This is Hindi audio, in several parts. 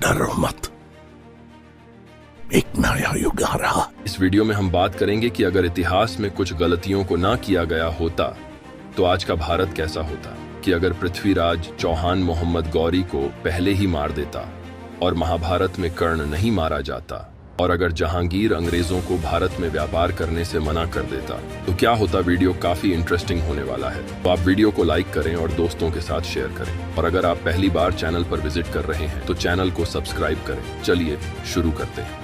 डरो मत, एक नया युग आ रहा। इस वीडियो में हम बात करेंगे कि अगर इतिहास में कुछ गलतियों को ना किया गया होता तो आज का भारत कैसा होता। कि अगर पृथ्वीराज चौहान मोहम्मद गौरी को पहले ही मार देता और महाभारत में कर्ण नहीं मारा जाता, और अगर जहांगीर अंग्रेजों को भारत में व्यापार करने से मना कर देता तो क्या होता। वीडियो काफी इंटरेस्टिंग होने वाला है, तो आप वीडियो को लाइक करें और दोस्तों के साथ शेयर करें। और अगर आप पहली बार चैनल पर विजिट कर रहे हैं तो चैनल को सब्सक्राइब करें। चलिए शुरू करते हैं।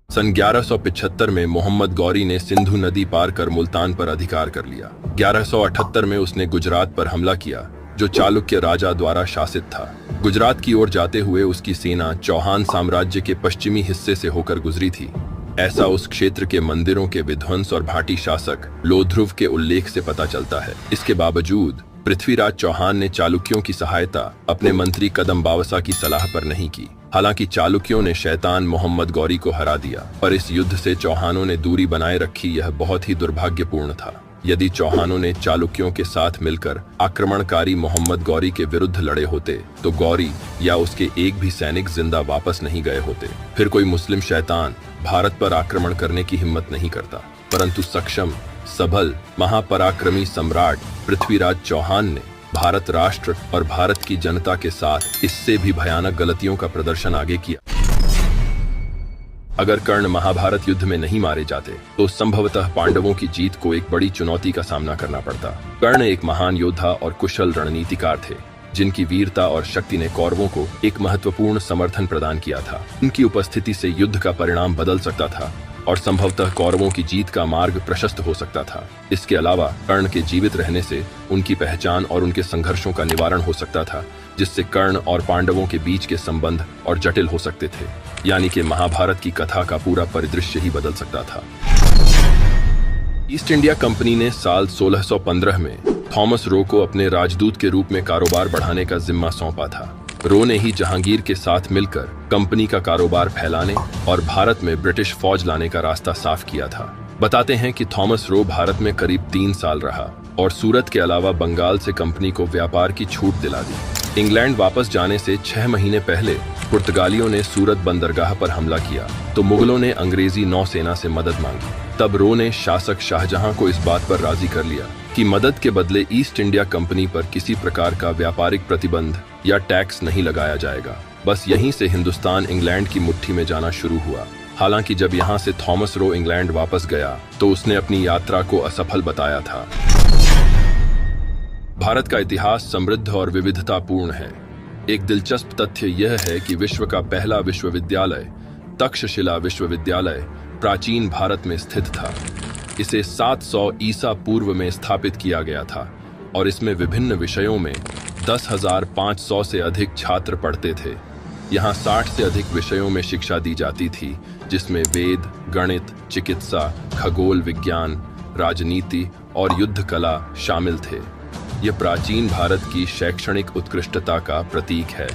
सन 1175 में मोहम्मद गौरी ने सिंधु नदी पार कर मुल्तान पर अधिकार कर लिया। 1178 में उसने गुजरात पर हमला किया जो चालुक्य राजा द्वारा शासित था। गुजरात की ओर जाते हुए उसकी सेना चौहान साम्राज्य के पश्चिमी हिस्से से होकर गुजरी थी। ऐसा उस क्षेत्र के मंदिरों के विध्वंस और भाटी शासक लोध्रुव के उल्लेख से पता चलता है। इसके बावजूद पृथ्वीराज चौहान ने चालुक्यों की सहायता अपने मंत्री कदम्बावसा की सलाह पर नहीं की। हालांकि चालुक्यों ने शैतान मोहम्मद गौरी को हरा दिया, पर इस युद्ध से चौहानों ने दूरी बनाए रखी। यह बहुत ही दुर्भाग्यपूर्ण था। यदि चौहानों ने चालुक्यों के साथ मिलकर आक्रमणकारी मोहम्मद गौरी के विरुद्ध लड़े होते तो गौरी या उसके एक भी सैनिक जिंदा वापस नहीं गए होते। फिर कोई मुस्लिम शैतान भारत पर आक्रमण करने की हिम्मत नहीं करता, परंतु सक्षम, सबल, महापराक्रमी सम्राट पृथ्वीराज चौहान ने भारत राष्ट्र और भारत की जनता के साथ इससे भी भयानक गलतियों का प्रदर्शन आगे किया। अगर कर्ण महाभारत युद्ध में नहीं मारे जाते तो संभवतः पांडवों की जीत को एक बड़ी चुनौती का सामना करना पड़ता। कर्ण एक महान योद्धा और कुशल रणनीतिकार थे, जिनकी वीरता और शक्ति ने कौरवों को एक महत्वपूर्ण समर्थन प्रदान किया था। उनकी उपस्थिति से युद्ध का परिणाम बदल सकता था और संभवतः कौरवों की जीत का मार्ग प्रशस्त हो सकता था। इसके अलावा कर्ण के जीवित रहने से उनकी पहचान और उनके संघर्षों का निवारण हो सकता था, जिससे कर्ण और पांडवों के बीच के संबंध और जटिल हो सकते थे। यानी कि महाभारत की कथा का पूरा परिदृश्य ही बदल सकता था। ईस्ट इंडिया कंपनी ने साल 1615 में थॉमस रो को अपने राजदूत के रूप में कारोबार बढ़ाने का जिम्मा सौंपा था। रो ने ही जहांगीर के साथ मिलकर कंपनी का कारोबार फैलाने और भारत में ब्रिटिश फौज लाने का रास्ता साफ किया था। बताते हैं कि थॉमस रो भारत में करीब 3 साल रहा और सूरत के अलावा बंगाल से कंपनी को व्यापार की छूट दिला दी। इंग्लैंड वापस जाने से 6 महीने पहले पुर्तगालियों ने सूरत बंदरगाह पर हमला किया तो मुगलों ने अंग्रेजी नौसेना से मदद मांगी। तब रो ने शासक शाहजहां को इस बात पर राजी कर लिया कि मदद के बदले ईस्ट इंडिया कंपनी पर किसी प्रकार का व्यापारिक प्रतिबंध या टैक्स नहीं लगाया जाएगा। बस यहीं से हिंदुस्तान इंग्लैंड की मुट्ठी में जाना शुरू हुआ। हालांकि जब यहाँ से थॉमस रो इंग्लैंड वापस गया तो उसने अपनी यात्रा को असफल बताया था। भारत का इतिहास समृद्ध और विविधतापूर्ण है। एक दिलचस्प तथ्य यह है कि विश्व का पहला विश्वविद्यालय तक्षशिला विश्वविद्यालय प्राचीन भारत में स्थित था। इसे 700 ईसा पूर्व में स्थापित किया गया था और इसमें विभिन्न विषयों में 10,500 से अधिक छात्र पढ़ते थे। यहाँ 60 से अधिक विषयों में शिक्षा दी जाती थी, जिसमें वेद, गणित, चिकित्सा, खगोल विज्ञान, राजनीति और युद्ध कला शामिल थे। यह प्राचीन भारत की शैक्षणिक उत्कृष्टता का प्रतीक है।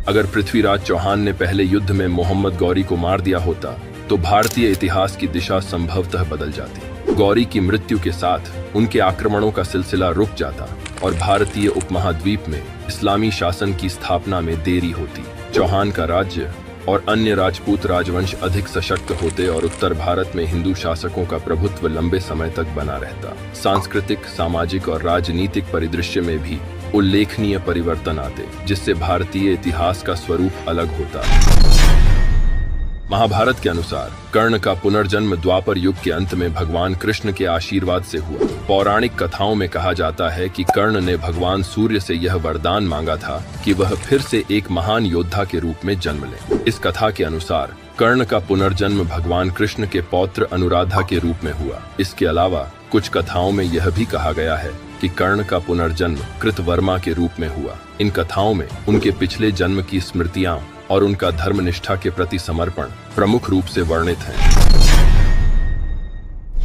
अगर पृथ्वीराज चौहान ने पहले युद्ध में मोहम्मद गौरी को मार दिया होता तो भारतीय इतिहास की दिशा संभवतः बदल जाती। गौरी की मृत्यु के साथ उनके आक्रमणों का सिलसिला रुक जाता और भारतीय उपमहाद्वीप में इस्लामी शासन की स्थापना में देरी होती। चौहान का राज्य और अन्य राजपूत राजवंश अधिक सशक्त होते और उत्तर भारत में हिंदू शासकों का प्रभुत्व लंबे समय तक बना रहता। सांस्कृतिक, सामाजिक और राजनीतिक परिदृश्य में भी उल्लेखनीय परिवर्तन आते, जिससे भारतीय इतिहास का स्वरूप अलग होता। महाभारत के अनुसार कर्ण का पुनर्जन्म द्वापर युग के अंत में भगवान कृष्ण के आशीर्वाद से हुआ। पौराणिक कथाओं में कहा जाता है कि कर्ण ने भगवान सूर्य से यह वरदान मांगा था कि वह फिर से एक महान योद्धा के रूप में जन्म ले। इस कथा के अनुसार कर्ण का पुनर्जन्म भगवान कृष्ण के पौत्र अनुराधा के रूप में हुआ। इसके अलावा कुछ कथाओं में यह भी कहा गया है कि कर्ण का पुनर्जन्म कृतवर्मा के रूप में हुआ। इन कथाओं में उनके पिछले जन्म की स्मृतियां और उनका धर्मनिष्ठा के प्रति समर्पण प्रमुख रूप से वर्णित है।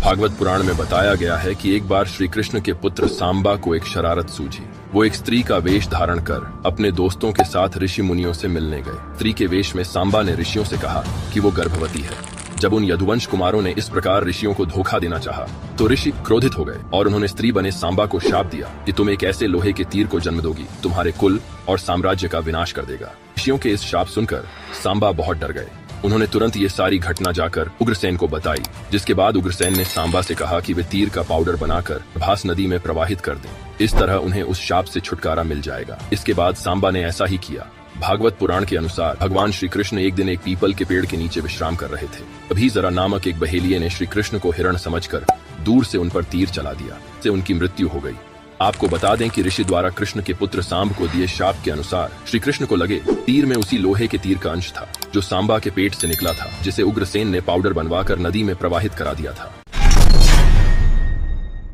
भागवत पुराण में बताया गया है कि एक बार श्री कृष्ण के पुत्र सांबा को एक शरारत सूझी। वो एक स्त्री का वेश धारण कर अपने दोस्तों के साथ ऋषि मुनियों से मिलने गए। स्त्री के वेश में सांबा ने ऋषियों से कहा कि वो गर्भवती है। जब उन यदुवंश कुमारों ने इस प्रकार ऋषियों को धोखा देना चाहा, तो ऋषि क्रोधित हो गए और उन्होंने स्त्री बने सांबा को शाप दिया कि तुम एक ऐसे लोहे के तीर को जन्म दोगी, तुम्हारे कुल और साम्राज्य का विनाश कर देगा। ऋषियों के इस शाप सुनकर सांबा बहुत डर गए। उन्होंने तुरंत ये सारी घटना जाकर उग्रसेन को बताई, जिसके बाद उग्रसेन ने सांबा से कहा कि वे तीर का पाउडर बनाकर भास नदी में प्रवाहित कर दें। इस तरह उन्हें उस शाप से छुटकारा मिल जाएगा। इसके बाद सांबा ने ऐसा ही किया। भागवत पुराण के अनुसार भगवान श्री कृष्ण एक दिन एक पीपल के पेड़ के नीचे विश्राम कर रहे थे। अभी जरा नामक एक बहेलिये ने श्री कृष्ण को हिरण समझकर दूर से उन पर तीर चला दिया, से उनकी मृत्यु हो गई। आपको बता दें कि ऋषि द्वारा कृष्ण के पुत्र सांब को दिए शाप के अनुसार श्री कृष्ण को लगे तीर में उसी लोहे के तीर का अंश था जो सांबा के पेट से निकला था, जिसे उग्रसेन ने पाउडर बनवाकर नदी में प्रवाहित करा दिया था।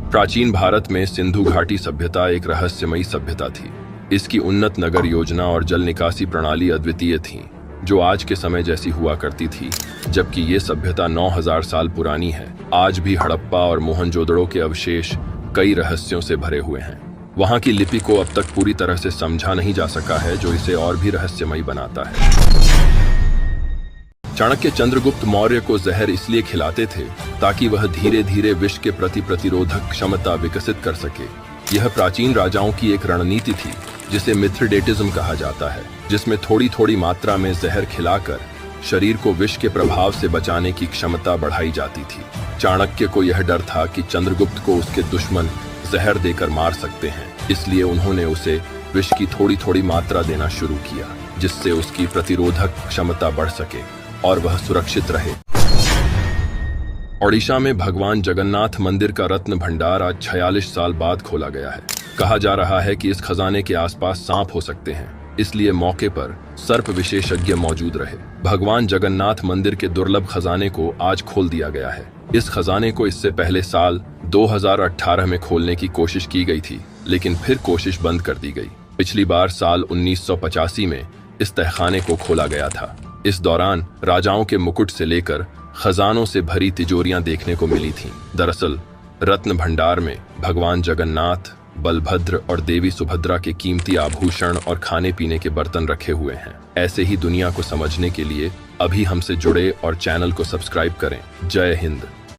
प्राचीन भारत में सिंधु घाटी सभ्यता एक रहस्यमयी सभ्यता थी। इसकी उन्नत नगर योजना और जल निकासी प्रणाली अद्वितीय थी, जो आज के समय जैसी हुआ करती थी। जबकि ये सभ्यता 9000 साल पुरानी है, आज भी हड़प्पा और मोहनजोदड़ो के अवशेष कई रहस्यों से भरे हुए हैं। वहां की लिपि को अब तक पूरी तरह से समझा नहीं जा सका है, जो इसे और भी रहस्यमयी बनाता है। चाणक्य चंद्रगुप्त मौर्य को जहर इसलिए खिलाते थे ताकि वह धीरे धीरे विष के प्रति प्रतिरोधक क्षमता विकसित कर सके। यह प्राचीन राजाओं की एक रणनीति थी जिसे मिथ्रेडेटिज्म कहा जाता है, जिसमें थोड़ी थोड़ी मात्रा में जहर खिलाकर शरीर को विष के प्रभाव से बचाने की क्षमता बढ़ाई जाती थी। चाणक्य को यह डर था कि चंद्रगुप्त को उसके दुश्मन जहर देकर मार सकते हैं, इसलिए उन्होंने उसे विष की थोड़ी थोड़ी मात्रा देना शुरू किया, जिससे उसकी प्रतिरोधक क्षमता बढ़ सके और वह सुरक्षित रहे। ओडिशा में भगवान जगन्नाथ मंदिर का रत्न भंडार आज 46 साल बाद खोला गया है। कहा जा रहा है कि इस खजाने के आसपास सांप हो सकते हैं, इसलिए मौके पर सर्प विशेषज्ञ मौजूद रहे। भगवान जगन्नाथ मंदिर के दुर्लभ खजाने को आज खोल दिया गया है। इस खजाने को इससे पहले साल 2018 में खोलने की कोशिश की गई थी, लेकिन फिर कोशिश बंद कर दी गई। पिछली बार साल 1985 में इस तहखाने को खोला गया था। इस दौरान राजाओं के मुकुट से लेकर खजानों से भरी तिजोरियां देखने को मिली थीं। दरअसल रत्न भंडार में भगवान जगन्नाथ, बलभद्र और देवी सुभद्रा के कीमती आभूषण और खाने पीने के बर्तन रखे हुए हैं। ऐसे ही दुनिया को समझने के लिए अभी हमसे जुड़े और चैनल को सब्सक्राइब करें। जय हिंद।